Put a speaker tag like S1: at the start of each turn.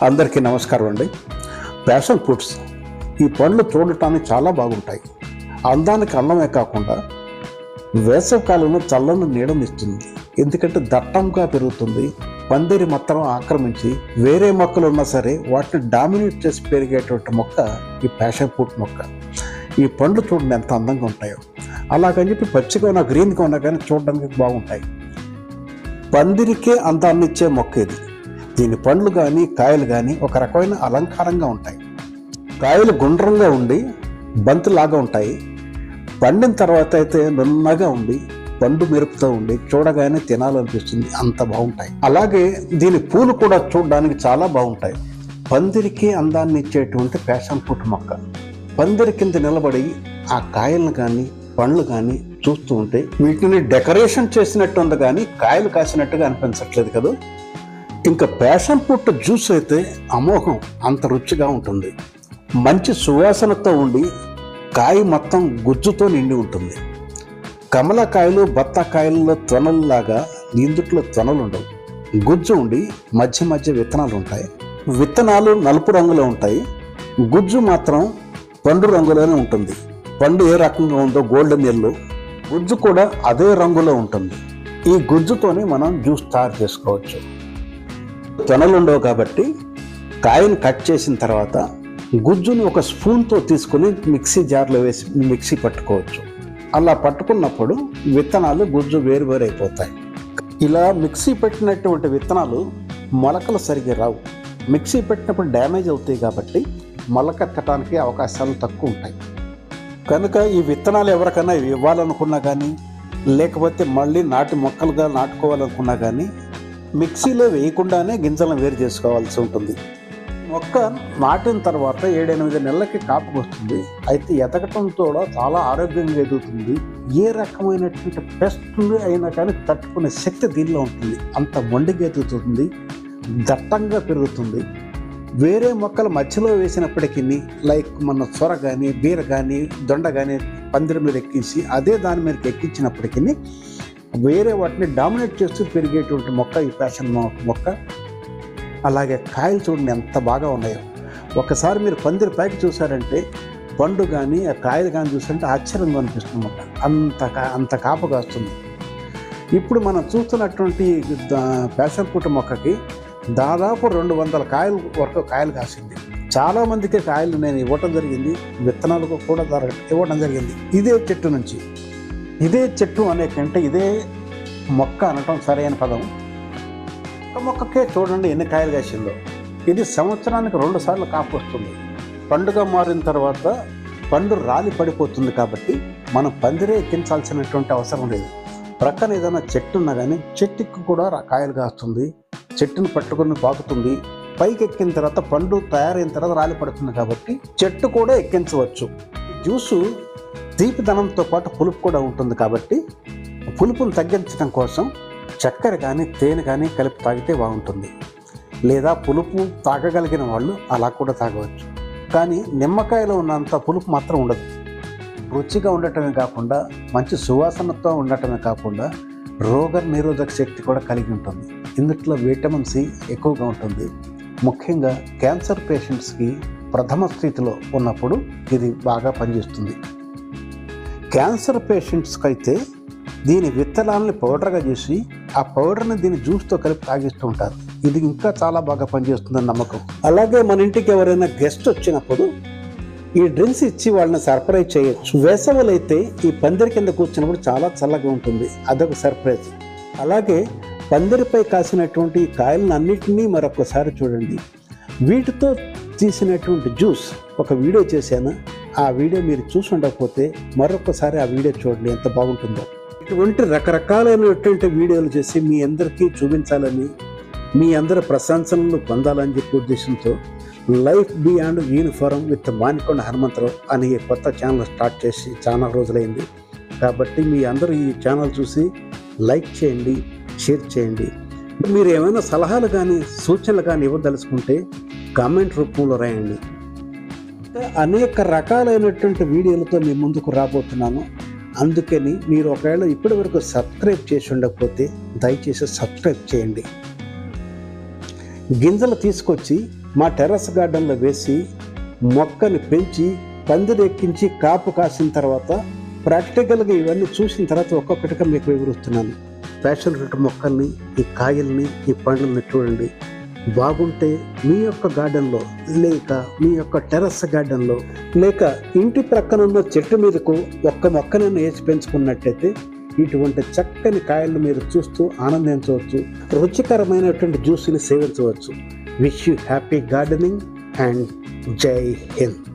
S1: అందరికీ నమస్కారం అండి. ప్యాషన్ ఫ్రూట్స్ ఈ పండ్లు చూడటానికి చాలా బాగుంటాయి. అందానికి అందమే కాకుండా వేసవికాలంలో చల్లని నీడనిస్తుంది. ఎందుకంటే దట్టంగా పెరుగుతుంది. పందిరి మాత్రం ఆక్రమించి వేరే మొక్కలు ఉన్నా సరే వాటిని డామినేట్ చేసి పెరిగేటువంటి మొక్క ఈ ప్యాషన్ ఫ్రూట్ మొక్క. ఈ పండ్లు చూడండి ఎంత అందంగా ఉంటాయో. అలాగని చెప్పి పచ్చిగా ఉన్న గ్రీన్గా ఉన్నా కానీ చూడడానికి బాగుంటాయి. పందిరికే అందాన్ని ఇచ్చే మొక్క ఇది. దీని పండ్లు కానీ కాయలు కానీ ఒక రకమైన అలంకారంగా ఉంటాయి. కాయలు గుండ్రంగా ఉండి బంతిలాగా ఉంటాయి. పండిన తర్వాత అయితే నున్నగా ఉండి పండు మెరుపుతూ ఉండి చూడగానే తినాలనిపిస్తుంది, అంత బాగుంటాయి. అలాగే దీని పూలు కూడా చూడడానికి చాలా బాగుంటాయి. పందిరికి అందాన్ని ఇచ్చేటువంటి ప్యాషన్ ఫ్రూట్ మొక్క. పందిరి కింద నిలబడి ఆ కాయలను కానీ పండ్లు కానీ చూస్తూ ఉంటే వీటిని డెకరేషన్ చేసినట్టు ఉంది కానీ కాయలు కాసినట్టుగా అనిపించట్లేదు కదా. ఇంకా ప్యాషన్ ఫ్రూట్ జ్యూస్ అయితే అమోఘం, అంత రుచిగా ఉంటుంది. మంచి సువాసనతో ఉండి కాయ మొత్తం గుజ్జుతో నిండి ఉంటుంది. కమలకాయలు బత్తాకాయలలో తొనలులాగా ఇందుట్లో తొనలు ఉండవు. గుజ్జు ఉండి మధ్య మధ్య విత్తనాలు ఉంటాయి. విత్తనాలు నలుపు రంగులో ఉంటాయి. గుజ్జు మాత్రం పండు రంగులోనే ఉంటుంది. పండు ఏ రకంగా ఉందో గోల్డెన్ ఎల్లో, గుజ్జు కూడా అదే రంగులో ఉంటుంది. ఈ గుజ్జుతోనే మనం జ్యూస్ తయారు చేసుకోవచ్చు. తొనలు ఉండవు కాబట్టి కాయను కట్ చేసిన తర్వాత గుజ్జుని ఒక స్పూన్తో తీసుకుని మిక్సీ జార్లో వేసి మిక్సీ పట్టుకోవచ్చు. అలా పట్టుకున్నప్పుడు విత్తనాలు గుజ్జు వేరు అయిపోతాయి. ఇలా మిక్సీ పెట్టినటువంటి విత్తనాలు మొలకలు సరిగ్గా రావు. మిక్సీ పెట్టినప్పుడు డ్యామేజ్ అవుతాయి కాబట్టి మొలకెత్తడానికి అవకాశాలు తక్కువ ఉంటాయి. కనుక ఈ విత్తనాలు ఎవరికైనా ఇవ్వాలనుకున్నా కానీ లేకపోతే మళ్ళీ నాటి మొక్కలుగా నాటుకోవాలనుకున్నా కానీ మిక్సీలో వేయకుండానే గింజలను వేరు చేసుకోవాల్సి ఉంటుంది. మొక్క నాటిన తర్వాత 7-8 నెలలకి కాపుకు వస్తుంది. అయితే ఎదగటం కూడా చాలా ఆరోగ్యంగా ఎదుగుతుంది. ఏ రకమైనటువంటి పెస్టులు అయినా కానీ తట్టుకునే శక్తి దీనిలో ఉంటుంది. అంత మొండిగా ఎదుగుతుంది, దట్టంగా పెరుగుతుంది. వేరే మొక్కలు మధ్యలో వేసినప్పటికీ లైక్ మన సొర కానీ బీర కానీ దొండ కానీ పందిరి మీద ఎక్కించి అదే దాని మీదకి ఎక్కించినప్పటికీ వేరే వాటిని డామినేట్ చేస్తూ పెరిగేటువంటి మొక్క ఈ ప్యాషన్ మొక్క. అలాగే కాయలు చూడండి ఎంత బాగా ఉన్నాయో. ఒకసారి మీరు పందిరి పైకి చూసారంటే పండు కానీ ఆ కాయలు కానీ చూసారంటే ఆశ్చర్యంగా అనిపిస్తుంది మొక్క. అంత కాపుగా వస్తుంది. ఇప్పుడు మనం చూస్తున్నటువంటి ప్యాషన్ ఫ్రూట్ మొక్కకి దాదాపు 200 కాయలు వరకు కాయలు కాసింది. చాలామందికి కాయలు నేను ఇవ్వటం జరిగింది, విత్తనాలకు కూడా ఇవ్వడం జరిగింది. ఇదే చెట్టు నుంచి. ఇదే చెట్టు అనే కంటే ఇదే మొక్క అనటం సరైన పదం. ఒక మొక్కకే చూడండి ఎన్ని కాయలు కాసిందో. ఇది సంవత్సరానికి 2 సార్లు కాపు వస్తుంది. పండుగ మారిన తర్వాత పండు రాలి పడిపోతుంది కాబట్టి మనం పందిరే ఎక్కించాల్సినటువంటి అవసరం లేదు. ప్రక్కన ఏదైనా చెట్టు ఉన్నా కానీ చెట్టుకి కూడా కాయలు కాస్తుంది. చెట్టును పట్టుకుని పాకుతుంది. పైకి ఎక్కిన తర్వాత పండు తయారైన తర్వాత రాలి పడుతుంది కాబట్టి చెట్టు కూడా ఎక్కించవచ్చు. జ్యూసు తీపిదనంతో పాటు పులుపు కూడా ఉంటుంది కాబట్టి పులుపును తగ్గించడం కోసం చక్కెర కానీ తేనె కానీ కలిపి తాగితే బాగుంటుంది. లేదా పులుపు తాగగలిగిన వాళ్ళు అలా కూడా తాగవచ్చు. కానీ నిమ్మకాయలో ఉన్నంత పులుపు మాత్రం ఉండదు. రుచిగా ఉండటమే కాకుండా మంచి సువాసనతో ఉండటమే కాకుండా రోగ నిరోధక శక్తి కూడా కలిగి ఉంటుంది. ఇందులో విటమిన్ సి ఎక్కువగా ఉంటుంది. ముఖ్యంగా క్యాన్సర్ పేషెంట్స్కి ప్రథమ స్థితిలో ఉన్నప్పుడు ఇది బాగా పనిచేస్తుంది. క్యాన్సర్ పేషెంట్స్కి అయితే దీని విత్తనాలని పౌడర్గా చేసి ఆ పౌడర్ని దీని జ్యూస్తో కలిపి తాగిస్తూ ఉంటారు. ఇది ఇంకా చాలా బాగా పనిచేస్తుందని నమ్మకం. అలాగే మన ఇంటికి ఎవరైనా గెస్ట్ వచ్చినప్పుడు ఈ డ్రింక్స్ ఇచ్చి వాళ్ళని సర్ప్రైజ్ చేయొచ్చు. వేసవిలో అయితే ఈ పందిరి కింద కూర్చున్నప్పుడు చాలా చల్లగా ఉంటుంది, అదొక సర్ప్రైజ్. అలాగే పందిరిపై కాసినటువంటి ఈ కాయలను అన్నిటినీ మరొకసారి చూడండి. వీటితో తీసినటువంటి జ్యూస్ ఒక వీడియో చేశాను. ఆ వీడియో మీరు చూసి ఉండకపోతే మరొకసారి ఆ వీడియో చూడండి, ఎంత బాగుంటుందో. ఇటువంటి రకరకాలైనటువంటి వీడియోలు చేసి మీ అందరికీ చూపించాలని, మీ అందరి ప్రశంసలను పొందాలని చెప్పే ఉద్దేశంతో life beyond uniform with Manikonda Hanumantharao అనే కొత్త ఛానల్ స్టార్ట్ చేసి చాలా రోజులైంది. కాబట్టి మీ అందరూ ఈ ఛానల్ చూసి లైక్ చేయండి, షేర్ చేయండి. మీరు ఏమైనా సలహాలు కానీ సూచనలు కానీ ఇవ్వదలుచుకుంటే కామెంట్ రూపంలో రాయండి. అనేక రకాలైనటువంటి వీడియోలతో మీ ముందుకు రాబోతున్నాను. అందుకని మీరు ఒకవేళ ఇప్పటి వరకు సబ్స్క్రైబ్ చేసి ఉండకపోతే దయచేసి సబ్స్క్రైబ్ చేయండి. గింజలు తీసుకొచ్చి మా టెర్రస్ గార్డెన్లో వేసి మొక్కని పెంచి పందిరెక్కించి కాపు కాసిన తర్వాత ప్రాక్టికల్గా ఇవన్నీ చూసిన తర్వాత ఒక్కొక్కటిగా మీకు వివరిస్తున్నాను. ప్యాషన్ ఫ్రూట్ మొక్కల్ని, ఈ కాయల్ని, ఈ పండ్లని చూడండి. బాగుంటే మీ యొక్క గార్డెన్లో, లేక మీ యొక్క టెర్రస్ గార్డెన్లో, లేక ఇంటి ప్రక్కన ఉన్న చెట్టు మీదకు ఒక్క మొక్కనైనా వేసి పెంచుకున్నట్టయితే ఇటువంటి చక్కని కాయలను మీరు చూస్తూ ఆనందించవచ్చు, రుచికరమైనటువంటి జ్యూస్ని సేవించవచ్చు. Wish you happy gardening and జై హింద్.